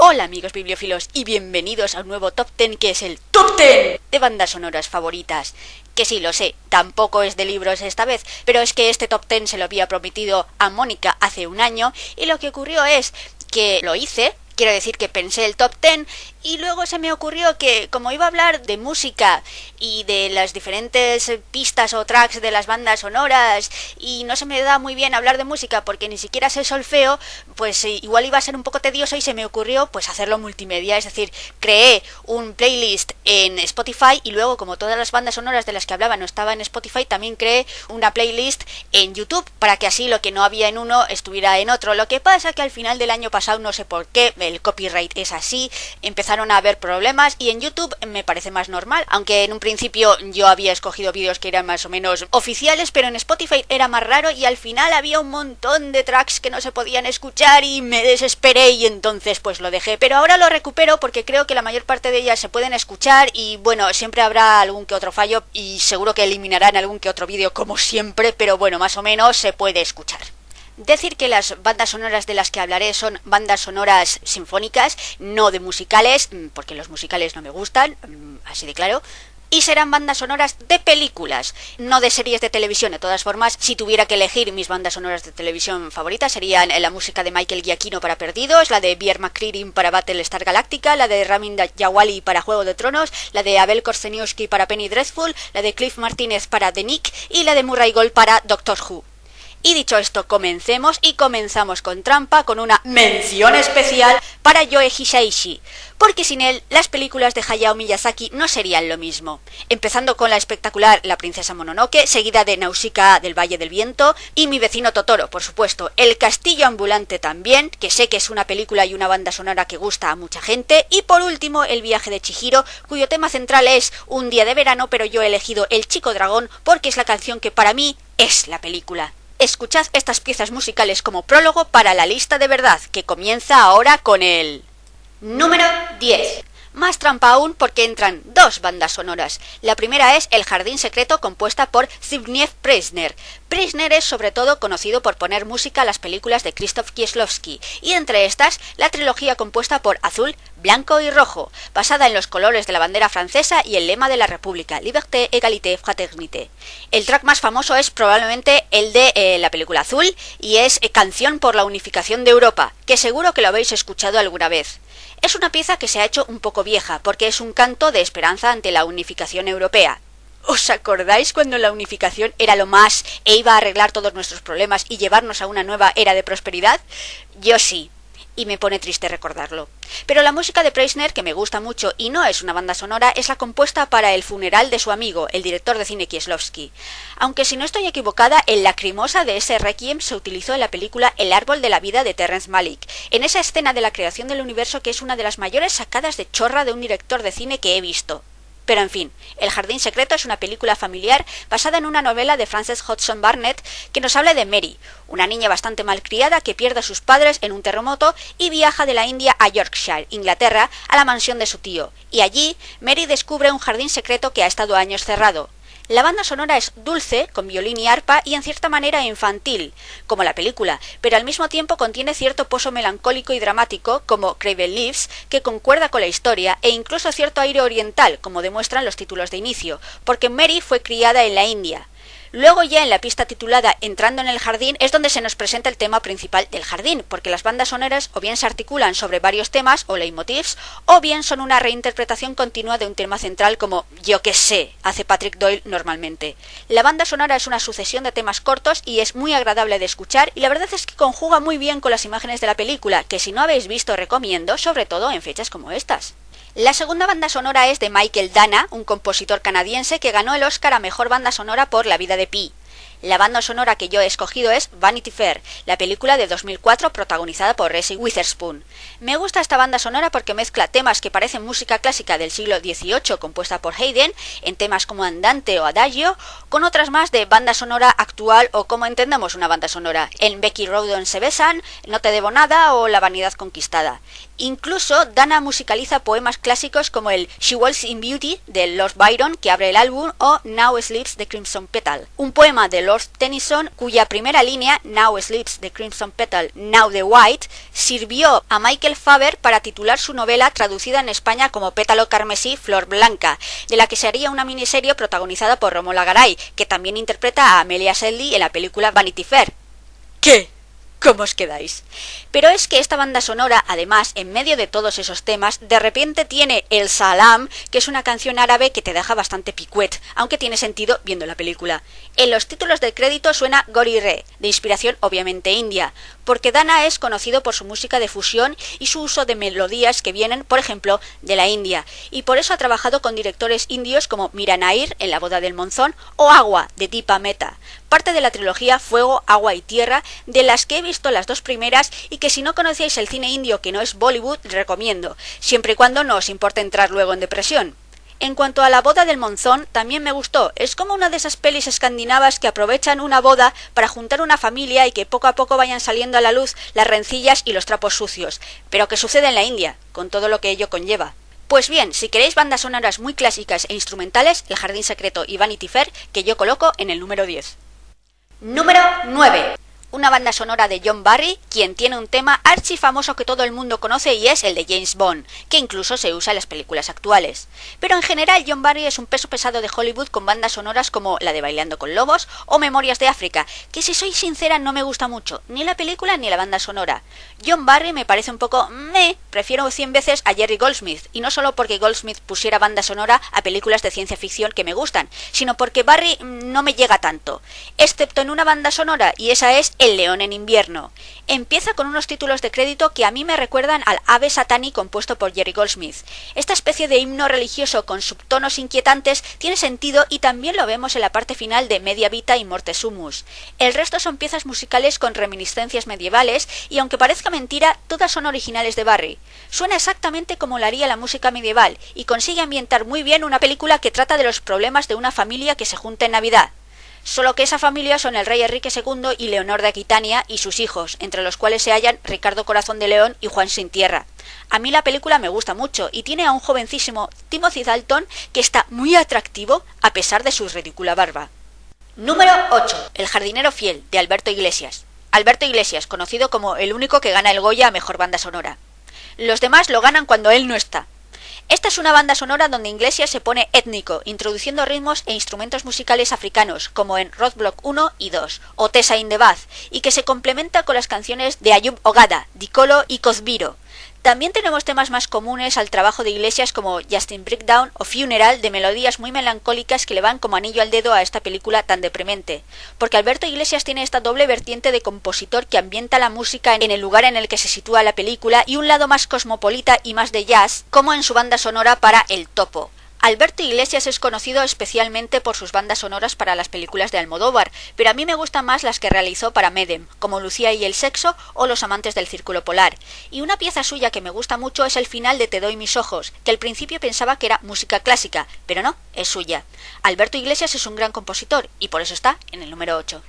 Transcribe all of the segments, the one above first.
Hola amigos bibliófilos y bienvenidos a un nuevo Top 10 que es el Top 10 de bandas sonoras favoritas. Que sí, lo sé, tampoco es de libros esta vez, pero es que este Top 10 se lo había prometido a Mónica hace un año y lo que ocurrió es que lo hice. Quiero decir que pensé el top 10 y luego se me ocurrió que como iba a hablar de música y de las diferentes pistas o tracks de las bandas sonoras y no se me da muy bien hablar de música porque ni siquiera sé solfeo, pues igual iba a ser un poco tedioso y se me ocurrió pues hacerlo multimedia, es decir, creé un playlist en Spotify y luego como todas las bandas sonoras de las que hablaba no estaba en Spotify, también creé una playlist en YouTube para que así lo que no había en uno estuviera en otro. Lo que pasa que al final del año pasado, no sé por qué, el copyright es así, empezaron a haber problemas y en YouTube me parece más normal, aunque en un principio yo había escogido vídeos que eran más o menos oficiales, pero en Spotify era más raro y al final había un montón de tracks que no se podían escuchar y me desesperé y entonces pues lo dejé, pero ahora lo recupero porque creo que la mayor parte de ellas se pueden escuchar y bueno, siempre habrá algún que otro fallo y seguro que eliminarán algún que otro vídeo como siempre, pero bueno, más o menos se puede escuchar. Decir que las bandas sonoras de las que hablaré son bandas sonoras sinfónicas, no de musicales, porque los musicales no me gustan, así de claro, y serán bandas sonoras de películas, no de series de televisión. De todas formas, si tuviera que elegir mis bandas sonoras de televisión favoritas, serían la música de Michael Giacchino para Perdidos, la de Bear McCreary para Battlestar Galactica, la de Ramin Djawadi para Juego de Tronos, la de Abel Korzeniowski para Penny Dreadful, la de Cliff Martínez para The Nick y la de Murray Gold para Doctor Who. Y dicho esto, comencemos y comenzamos con trampa con una mención especial para Yoe Hisaishi, porque sin él las películas de Hayao Miyazaki no serían lo mismo. Empezando con la espectacular La princesa Mononoke, seguida de Nausicaa del Valle del Viento y Mi vecino Totoro, por supuesto. El castillo ambulante también, que sé que es una película y una banda sonora que gusta a mucha gente. Y por último, El viaje de Chihiro, cuyo tema central es Un día de verano, pero yo he elegido El chico dragón porque es la canción que para mí es la película. Escuchad estas piezas musicales como prólogo para la lista de verdad, que comienza ahora con el número 10. Más trampa aún porque entran dos bandas sonoras. La primera es El jardín secreto, compuesta por Zbigniew Preisner. Preisner es sobre todo conocido por poner música a las películas de Krzysztof Kieślowski, y entre estas la trilogía compuesta por Azul, Blanco y Rojo, basada en los colores de la bandera francesa y el lema de la República, Liberté, Égalité, Fraternité. El track más famoso es probablemente el de la película Azul, y es Canción por la unificación de Europa, que seguro que lo habéis escuchado alguna vez. Es una pieza que se ha hecho un poco vieja, porque es un canto de esperanza ante la unificación europea. ¿Os acordáis cuando la unificación era lo más e iba a arreglar todos nuestros problemas y llevarnos a una nueva era de prosperidad? Yo sí, y me pone triste recordarlo. Pero la música de Preisner, que me gusta mucho y no es una banda sonora, es la compuesta para el funeral de su amigo, el director de cine Kieślowski. Aunque si no estoy equivocada, el lacrimosa de ese requiem se utilizó en la película El árbol de la vida de Terrence Malick, en esa escena de la creación del universo que es una de las mayores sacadas de chorra de un director de cine que he visto. Pero en fin, El jardín secreto es una película familiar basada en una novela de Frances Hodgson Burnett que nos habla de Mary, una niña bastante malcriada que pierde a sus padres en un terremoto y viaja de la India a Yorkshire, Inglaterra, a la mansión de su tío, y allí Mary descubre un jardín secreto que ha estado años cerrado. La banda sonora es dulce, con violín y arpa, y en cierta manera infantil, como la película, pero al mismo tiempo contiene cierto pozo melancólico y dramático, como Craven Leaves, que concuerda con la historia, e incluso cierto aire oriental, como demuestran los títulos de inicio, porque Mary fue criada en la India. Luego ya en la pista titulada Entrando en el jardín es donde se nos presenta el tema principal del jardín, porque las bandas sonoras o bien se articulan sobre varios temas o leitmotivs, o bien son una reinterpretación continua de un tema central como yo que sé, hace Patrick Doyle normalmente. La banda sonora es una sucesión de temas cortos y es muy agradable de escuchar y la verdad es que conjuga muy bien con las imágenes de la película, que si no habéis visto recomiendo, sobre todo en fechas como estas. La segunda banda sonora es de Michael Dana, un compositor canadiense que ganó el Oscar a Mejor Banda Sonora por La vida de Pi. La banda sonora que yo he escogido es Vanity Fair, la película de 2004 protagonizada por Reese Witherspoon. Me gusta esta banda sonora porque mezcla temas que parecen música clásica del siglo XVIII compuesta por Haydn, en temas como Andante o Adagio, con otras más de banda sonora actual o como entendemos una banda sonora, en Becky Roden se besan, No te debo nada o La vanidad conquistada. Incluso Dana musicaliza poemas clásicos como el She Walks in Beauty de Lord Byron, que abre el álbum, o Now Sleeps de Crimson Petal, un poema de Lord Tennyson cuya primera línea, Now Sleeps de Crimson Petal, Now the White, sirvió a Michael Faber para titular su novela traducida en España como Pétalo carmesí, flor blanca, de la que se haría una miniserie protagonizada por Romola Garay, que también interpreta a Amelia Sedley en la película Vanity Fair. ¿Qué? ¿Cómo os quedáis? Pero es que esta banda sonora, además, en medio de todos esos temas, de repente tiene el Salam, que es una canción árabe que te deja bastante picuet, aunque tiene sentido viendo la película. En los títulos del crédito suena Gori Re, de inspiración obviamente india, porque Dana es conocido por su música de fusión y su uso de melodías que vienen, por ejemplo, de la India, y por eso ha trabajado con directores indios como Mira Nair en La boda del monzón o Agua, de Deepa Mehta, parte de la trilogía Fuego, Agua y Tierra, de las que he visto las dos primeras y que si no conocéis el cine indio que no es Bollywood, recomiendo, siempre y cuando no os importe entrar luego en depresión. En cuanto a La boda del monzón, también me gustó. Es como una de esas pelis escandinavas que aprovechan una boda para juntar una familia y que poco a poco vayan saliendo a la luz las rencillas y los trapos sucios, pero que sucede en la India, con todo lo que ello conlleva. Pues bien, si queréis bandas sonoras muy clásicas e instrumentales, El jardín secreto y Vanity Fair, que yo coloco en el número 10. Número 9. Una banda sonora de John Barry, quien tiene un tema archifamoso que todo el mundo conoce y es el de James Bond, que incluso se usa en las películas actuales. Pero en general John Barry es un peso pesado de Hollywood con bandas sonoras como la de Bailando con Lobos o Memorias de África, que si soy sincera no me gusta mucho, ni la película ni la banda sonora. John Barry me parece un poco prefiero 100 veces a Jerry Goldsmith, y no solo porque Goldsmith pusiera banda sonora a películas de ciencia ficción que me gustan, sino porque Barry no me llega tanto, excepto en una banda sonora, y esa es El león en invierno. Empieza con unos títulos de crédito que a mí me recuerdan al Ave Satani compuesto por Jerry Goldsmith. Esta especie de himno religioso con subtonos inquietantes tiene sentido y también lo vemos en la parte final de Media Vita y Morte Sumus. El resto son piezas musicales con reminiscencias medievales y aunque parezca mentira, todas son originales de Barry. Suena exactamente como lo haría la música medieval y consigue ambientar muy bien una película que trata de los problemas de una familia que se junta en Navidad. Solo que esa familia son el rey Enrique II y Leonor de Aquitania y sus hijos, entre los cuales se hallan Ricardo Corazón de León y Juan Sin Tierra. A mí la película me gusta mucho y tiene a un jovencísimo Timothy Dalton que está muy atractivo a pesar de su ridícula barba. Número 8. El jardinero fiel, de Alberto Iglesias. Alberto Iglesias, conocido como el único que gana el Goya a mejor banda sonora. Los demás lo ganan cuando él no está. Esta es una banda sonora donde Iglesias se pone étnico, introduciendo ritmos e instrumentos musicales africanos, como en Roadblock 1 y 2, o Tessa in the Bath, y que se complementa con las canciones de Ayub Ogada, Dikolo y Kozbiro. También tenemos temas más comunes al trabajo de Iglesias como Justin Breakdown o Funeral, de melodías muy melancólicas que le van como anillo al dedo a esta película tan deprimente, porque Alberto Iglesias tiene esta doble vertiente de compositor que ambienta la música en el lugar en el que se sitúa la película y un lado más cosmopolita y más de jazz, como en su banda sonora para El Topo. Alberto Iglesias es conocido especialmente por sus bandas sonoras para las películas de Almodóvar, pero a mí me gustan más las que realizó para Medem, como Lucía y el sexo o Los amantes del Círculo Polar. Y una pieza suya que me gusta mucho es el final de Te doy mis ojos, que al principio pensaba que era música clásica, pero no, es suya. Alberto Iglesias es un gran compositor y por eso está en el número 8.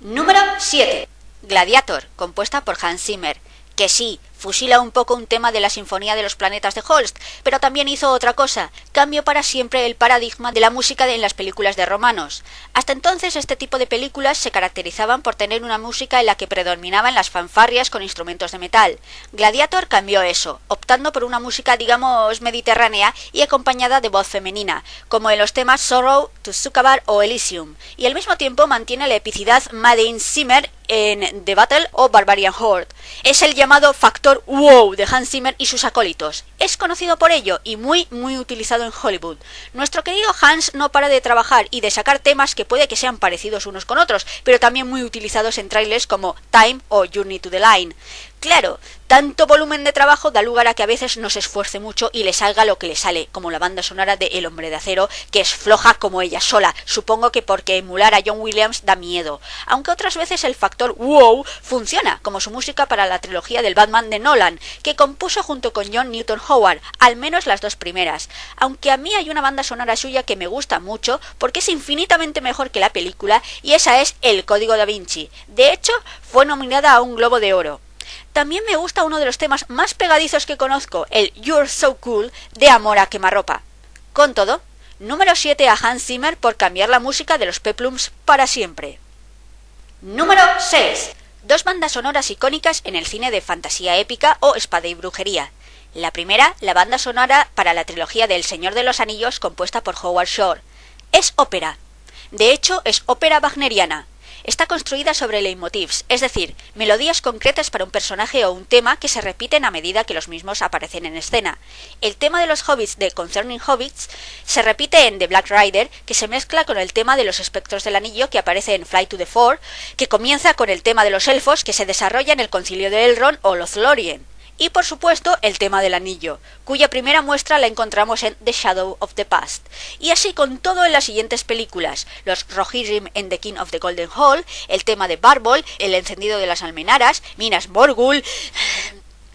Número 7. Gladiator, compuesta por Hans Zimmer. Que sí, fusila un poco un tema de la Sinfonía de los Planetas de Holst, pero también hizo otra cosa, cambió para siempre el paradigma de la música en las películas de romanos. Hasta entonces este tipo de películas se caracterizaban por tener una música en la que predominaban las fanfarrias con instrumentos de metal. Gladiator cambió eso, optando por una música digamos mediterránea y acompañada de voz femenina, como en los temas Sorrow, To Sukabar o Elysium, y al mismo tiempo mantiene la epicidad Made in Zimmer en The Battle o Barbarian Horde. Es el llamado factor wow de Hans Zimmer y sus acólitos. Es conocido por ello y muy utilizado en Hollywood. Nuestro querido Hans no para de trabajar y de sacar temas que puede que sean parecidos unos con otros, pero también muy utilizados en trailers como Time o Journey to the Line. Claro, tanto volumen de trabajo da lugar a que a veces no se esfuerce mucho y le salga lo que le sale, como la banda sonora de El Hombre de Acero, que es floja como ella sola, supongo que porque emular a John Williams da miedo, aunque otras veces el factor wow funciona, como su música para la trilogía del Batman de Nolan, que compuso junto con John Newton Howard, al menos las dos primeras, aunque a mí hay una banda sonora suya que me gusta mucho porque es infinitamente mejor que la película y esa es El Código da Vinci. De hecho, fue nominada a un Globo de Oro. También me gusta uno de los temas más pegadizos que conozco, el You're So Cool de Amor a Quemarropa. Con todo, número 7 a Hans Zimmer por cambiar la música de los Peplums para siempre. Número 6. Dos bandas sonoras icónicas en el cine de fantasía épica o espada y brujería. La primera, la banda sonora para la trilogía del Señor de los Anillos compuesta por Howard Shore. Es ópera. De hecho, es ópera wagneriana. Está construida sobre leitmotivs, es decir, melodías concretas para un personaje o un tema que se repiten a medida que los mismos aparecen en escena. El tema de los hobbits de Concerning Hobbits se repite en The Black Rider, que se mezcla con el tema de los espectros del anillo que aparece en Flight to the Four, que comienza con el tema de los elfos que se desarrolla en el Concilio de Elrond o Lothlórien. Y por supuesto el tema del anillo, cuya primera muestra la encontramos en The Shadow of the Past. Y así con todo en las siguientes películas, los Rohirrim en The King of the Golden Hall, el tema de Barbol, el encendido de las almenaras, Minas Morgul.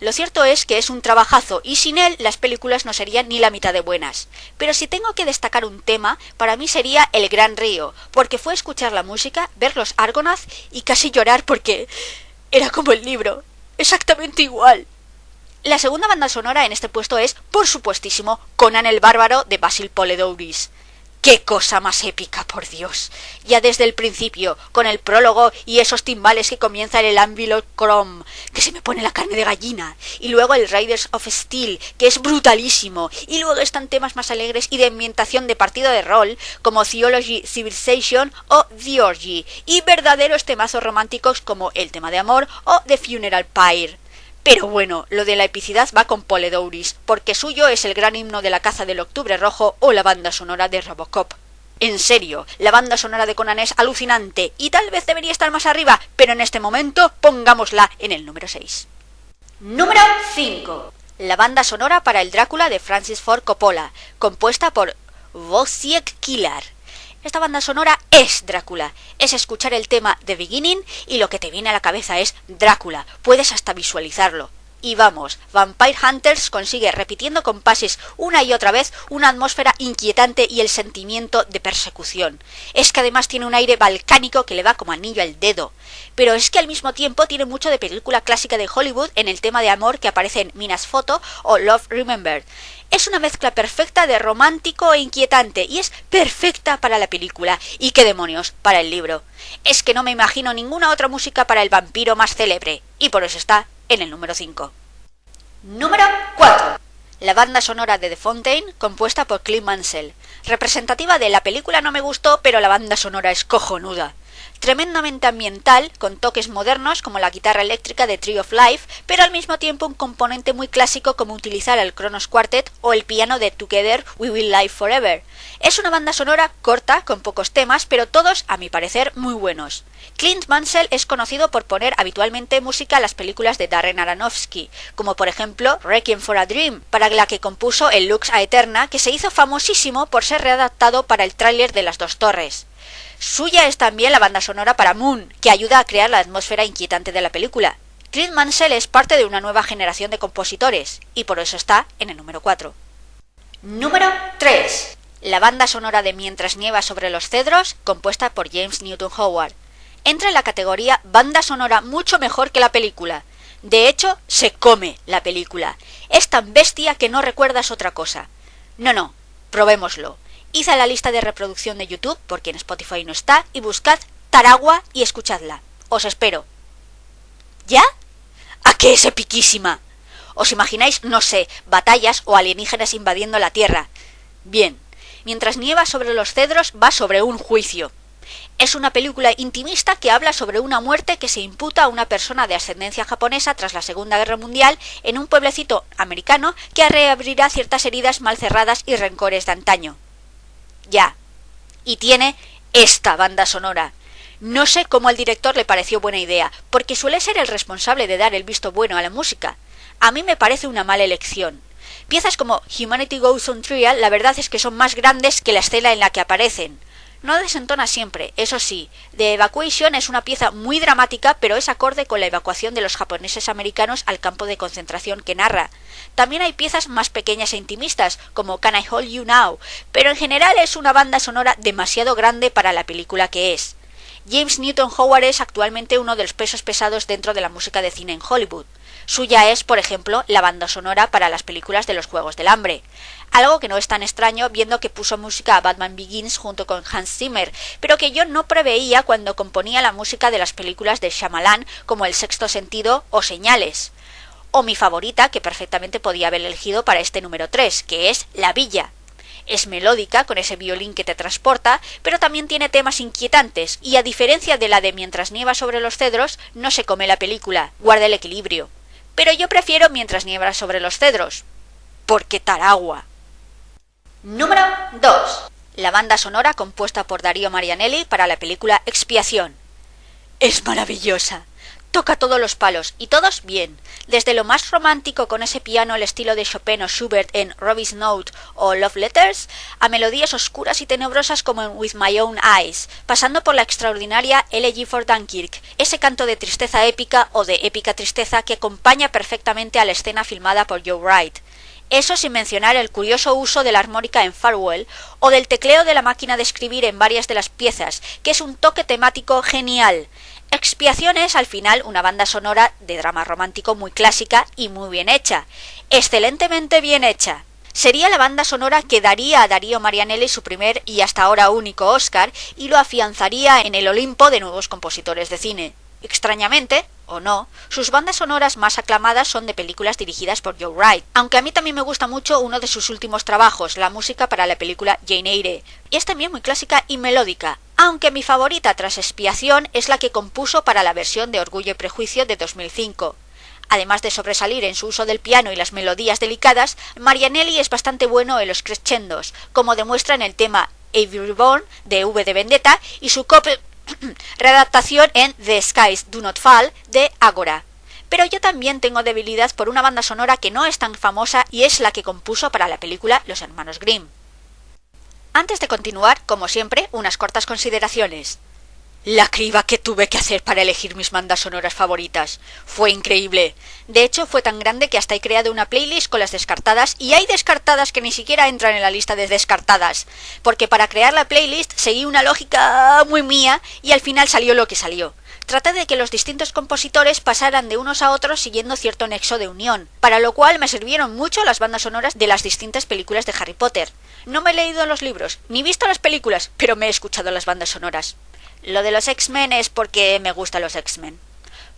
Lo cierto es que es un trabajazo y sin él las películas no serían ni la mitad de buenas. Pero si tengo que destacar un tema, para mí sería El Gran Río, porque fue escuchar la música, ver los Argonath y casi llorar porque era como el libro, exactamente igual. La segunda banda sonora en este puesto es, por supuestísimo, Conan el Bárbaro de Basil Poledouris. ¡Qué cosa más épica, por Dios! Ya desde el principio, con el prólogo y esos timbales que comienzan el Anvil Chrome, que se me pone la carne de gallina, y luego el Riders of Steel, que es brutalísimo, y luego están temas más alegres y de ambientación de partido de rol, como Theology Civilization o The Orgy, y verdaderos temazos románticos como el tema de amor o The Funeral Pyre. Pero bueno, lo de la epicidad va con Poledouris, porque suyo es el gran himno de la caza del Octubre Rojo o la banda sonora de Robocop. En serio, la banda sonora de Conan es alucinante y tal vez debería estar más arriba, pero en este momento pongámosla en el número 6. Número 5. La banda sonora para el Drácula de Francis Ford Coppola, compuesta por Wojciech Kilar. Esta banda sonora es Drácula, es escuchar el tema The Beginning y lo que te viene a la cabeza es Drácula, puedes hasta visualizarlo. Y vamos, Vampire Hunters consigue, repitiendo compases una y otra vez, una atmósfera inquietante y el sentimiento de persecución. Es que además tiene un aire balcánico que le va como anillo al dedo. Pero es que al mismo tiempo tiene mucho de película clásica de Hollywood en el tema de amor que aparece en Minas Photo o Love Remembered. Es una mezcla perfecta de romántico e inquietante y es perfecta para la película. ¿Y qué demonios? Para el libro. Es que no me imagino ninguna otra música para el vampiro más célebre. Y por eso está en el número 5. Número 4. La banda sonora de The Fountain, compuesta por Clint Mansell. Representativa de la película no me gustó, pero la banda sonora es cojonuda. Tremendamente ambiental, con toques modernos como la guitarra eléctrica de Tree of Life, pero al mismo tiempo un componente muy clásico como utilizar el Kronos Quartet o el piano de Together We Will Live Forever. Es una banda sonora corta, con pocos temas, pero todos, a mi parecer, muy buenos. Clint Mansell es conocido por poner habitualmente música a las películas de Darren Aronofsky, como por ejemplo Requiem for a Dream, para la que compuso el Lux Aeterna, que se hizo famosísimo por ser readaptado para el tráiler de Las Dos Torres. Suya es también la banda sonora para Moon, que ayuda a crear la atmósfera inquietante de la película. Clint Mansell es parte de una nueva generación de compositores, y por eso está en el número 4. Número 3. La banda sonora de Mientras nieva sobre los cedros, compuesta por James Newton Howard. Entra en la categoría banda sonora mucho mejor que la película. De hecho, se come la película. Es tan bestia que no recuerdas otra cosa. No, probémoslo. Id a la lista de reproducción de YouTube, porque en Spotify no está, y buscad Taragua y escuchadla. Os espero. ¿Ya? ¡A qué es epiquísima! ¿Os imagináis, no sé, batallas o alienígenas invadiendo la Tierra? Bien, Mientras nieva sobre los cedros va sobre un juicio. Es una película intimista que habla sobre una muerte que se imputa a una persona de ascendencia japonesa tras la Segunda Guerra Mundial en un pueblecito americano que reabrirá ciertas heridas mal cerradas y rencores de antaño. Ya. Y tiene esta banda sonora. No sé cómo al director le pareció buena idea, porque suele ser el responsable de dar el visto bueno a la música. A mí me parece una mala elección. Piezas como Humanity Goes on Trial, la verdad es que son más grandes que la escena en la que aparecen. No desentona siempre, eso sí. The Evacuation es una pieza muy dramática, pero es acorde con la evacuación de los japoneses americanos al campo de concentración que narra. También hay piezas más pequeñas e intimistas, como Can I Hold You Now, pero en general es una banda sonora demasiado grande para la película que es. James Newton Howard es actualmente uno de los pesos pesados dentro de la música de cine en Hollywood. Suya es, por ejemplo, la banda sonora para las películas de los Juegos del Hambre. Algo que no es tan extraño viendo que puso música a Batman Begins junto con Hans Zimmer, pero que yo no preveía cuando componía la música de las películas de Shyamalan como El Sexto Sentido o Señales. O mi favorita, que perfectamente podía haber elegido para este número 3, que es La Villa. Es melódica, con ese violín que te transporta, pero también tiene temas inquietantes, y a diferencia de la de Mientras nieva sobre los cedros, no se come la película, guarda el equilibrio. Pero yo prefiero Mientras nieva sobre los cedros, porque Taragua. Número 2. La banda sonora compuesta por Darío Marianelli para la película Expiación. Es maravillosa. Toca todos los palos, y todos bien, desde lo más romántico con ese piano al estilo de Chopin o Schubert en Robbie's Note o Love Letters, a melodías oscuras y tenebrosas como en With My Own Eyes, pasando por la extraordinaria Elegy for Dunkirk, ese canto de tristeza épica o de épica tristeza que acompaña perfectamente a la escena filmada por Joe Wright. Eso sin mencionar el curioso uso de la armónica en Farewell o del tecleo de la máquina de escribir en varias de las piezas, que es un toque temático genial. Expiación es, al final, una banda sonora de drama romántico muy clásica y muy bien hecha. Excelentemente bien hecha. Sería la banda sonora que daría a Darío Marianelli su primer y hasta ahora único Oscar y lo afianzaría en el Olimpo de nuevos compositores de cine. Extrañamente, o no, sus bandas sonoras más aclamadas son de películas dirigidas por Joe Wright, aunque a mí también me gusta mucho uno de sus últimos trabajos, la música para la película Jane Eyre, y es también muy clásica y melódica, aunque mi favorita tras Expiación es la que compuso para la versión de Orgullo y Prejuicio de 2005. Además de sobresalir en su uso del piano y las melodías delicadas, Marianelli es bastante bueno en los crescendos, como demuestra en el tema Avery Reborn de V de Vendetta y su readaptación en The Skies Do Not Fall de Agora. Pero yo también tengo debilidad por una banda sonora que no es tan famosa y es la que compuso para la película Los Hermanos Grimm. Antes de continuar, como siempre, unas cortas consideraciones. La criba que tuve que hacer para elegir mis bandas sonoras favoritas. Fue increíble. De hecho, fue tan grande que hasta he creado una playlist con las descartadas y hay descartadas que ni siquiera entran en la lista de descartadas. Porque para crear la playlist seguí una lógica muy mía y al final salió lo que salió. Traté de que los distintos compositores pasaran de unos a otros siguiendo cierto nexo de unión, para lo cual me sirvieron mucho las bandas sonoras de las distintas películas de Harry Potter. No me he leído los libros, ni visto las películas, pero me he escuchado las bandas sonoras. Lo de los X-Men es porque me gustan los X-Men.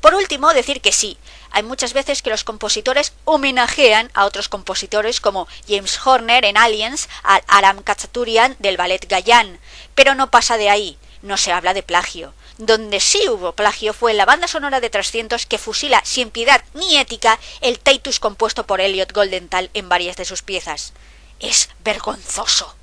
Por último, decir que sí, hay muchas veces que los compositores homenajean a otros compositores como James Horner en Aliens, a Aram Khachaturian del ballet Gayan, pero no pasa de ahí, no se habla de plagio. Donde sí hubo plagio fue en la banda sonora de 300 que fusila sin piedad ni ética el Titus compuesto por Elliot Goldenthal en varias de sus piezas. Es vergonzoso.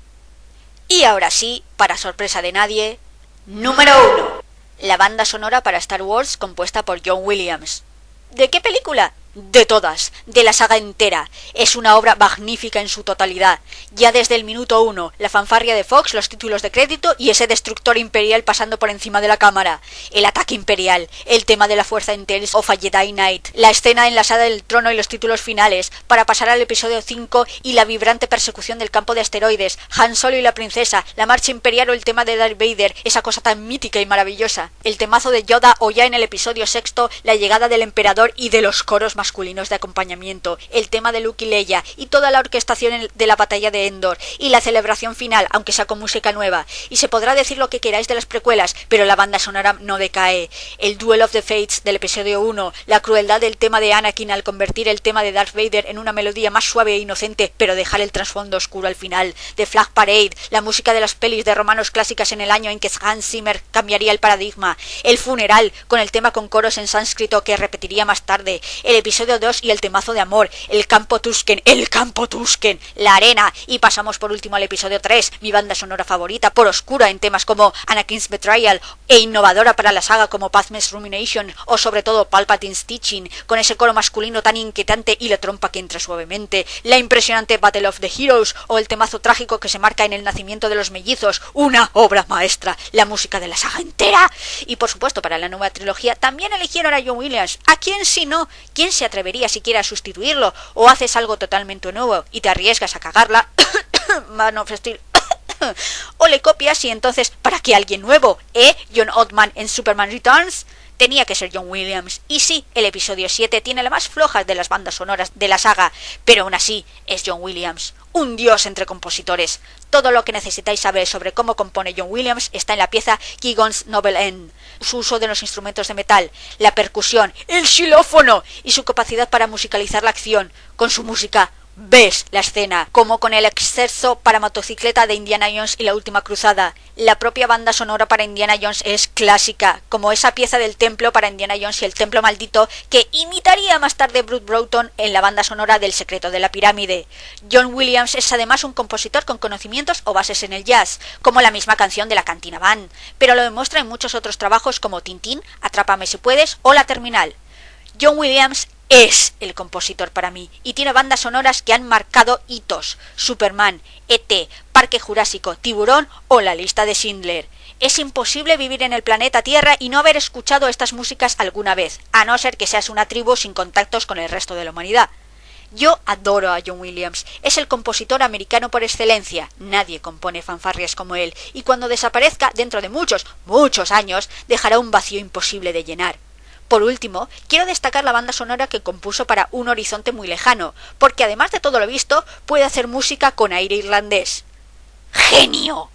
Y ahora sí, para sorpresa de nadie, número 1. La banda sonora para Star Wars compuesta por John Williams. ¿De qué película? De todas, de la saga entera. Es una obra magnífica en su totalidad. Ya desde el minuto 1, la fanfarria de Fox, los títulos de crédito y ese destructor imperial pasando por encima de la cámara. El ataque imperial, el tema de la fuerza en Tales of a Jedi Knight, la escena en la sala del trono y los títulos finales, para pasar al episodio 5 y la vibrante persecución del campo de asteroides, Han Solo y la princesa, la marcha imperial o el tema de Darth Vader, esa cosa tan mítica y maravillosa. El temazo de Yoda o ya en el episodio 6, la llegada del emperador y de los coros masculinos de acompañamiento, el tema de Luke y Leia y toda la orquestación de la batalla de Endor y la celebración final, aunque sea con música nueva. Y se podrá decir lo que queráis de las precuelas, pero la banda sonora no decae. El Duel of the Fates del episodio 1, la crueldad del tema de Anakin al convertir el tema de Darth Vader en una melodía más suave e inocente, pero dejar el trasfondo oscuro al final. The Flag Parade, la música de las pelis de romanos clásicas en el año en que Hans Zimmer cambiaría el paradigma. El funeral, con el tema con coros en sánscrito que repetiría más tarde. El episodio 2 y el temazo de amor, el campo Tusken, la arena, y pasamos por último al episodio 3, mi banda sonora favorita, por oscura en temas como Anakin's Betrayal e innovadora para la saga como Padme's Rumination o sobre todo Palpatine's Teaching, con ese coro masculino tan inquietante y la trompa que entra suavemente, la impresionante Battle of the Heroes o el temazo trágico que se marca en el nacimiento de los mellizos, una obra maestra, la música de la saga entera. Y por supuesto para la nueva trilogía también eligieron a John Williams. ¿A quién si no? ¿Quién se atrevería siquiera a sustituirlo? ¿O haces algo totalmente nuevo y te arriesgas a cagarla? Man of Steel O le copias y entonces, ¿para qué alguien nuevo? John Ottman en Superman Returns. Tenía que ser John Williams. Y sí, el episodio 7 tiene la más floja de las bandas sonoras de la saga, pero aún así es John Williams, un dios entre compositores. Todo lo que necesitáis saber sobre cómo compone John Williams está en la pieza Keegan's Noble End. Su uso de los instrumentos de metal, la percusión, el xilófono y su capacidad para musicalizar la acción. Con su música ves la escena, como con el exceso para motocicleta de Indiana Jones y la última cruzada. La propia banda sonora para Indiana Jones es clásica, como esa pieza del templo para Indiana Jones y el templo maldito que imitaría más tarde Bruce Broughton en la banda sonora del secreto de la pirámide. John Williams es además un compositor con conocimientos o bases en el jazz, como la misma canción de la Cantina Band, pero lo demuestra en muchos otros trabajos como Tintín, Atrápame si puedes o La Terminal. John Williams es el compositor para mí y tiene bandas sonoras que han marcado hitos: Superman, E.T., Parque Jurásico, Tiburón o La Lista de Schindler. Es imposible vivir en el planeta Tierra y no haber escuchado estas músicas alguna vez, a no ser que seas una tribu sin contactos con el resto de la humanidad. Yo adoro a John Williams, es el compositor americano por excelencia, nadie compone fanfarrias como él, y cuando desaparezca dentro de muchos años dejará un vacío imposible de llenar. Por último, quiero destacar la banda sonora que compuso para Un horizonte muy lejano, porque además de todo lo visto, puede hacer música con aire irlandés. ¡Genio!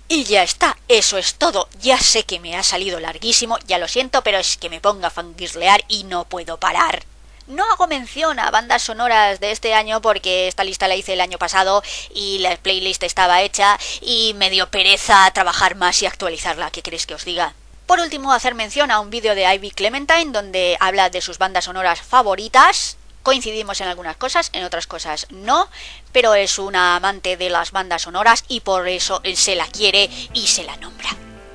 Y ya está, eso es todo. Ya sé que me ha salido larguísimo, ya lo siento, pero es que me pongo a fangirlear y no puedo parar. No hago mención a bandas sonoras de este año porque esta lista la hice el año pasado y la playlist estaba hecha y me dio pereza trabajar más y actualizarla. ¿Qué queréis que os diga? Por último, hacer mención a un vídeo de Ivy Clementine donde habla de sus bandas sonoras favoritas. Coincidimos en algunas cosas, en otras cosas no, pero es una amante de las bandas sonoras y por eso él se la quiere y se la nombra.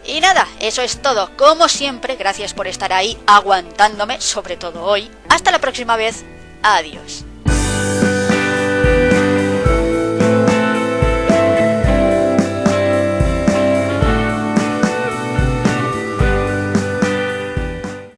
Y nada, eso es todo. Como siempre, gracias por estar ahí aguantándome, sobre todo hoy. Hasta la próxima vez. Adiós.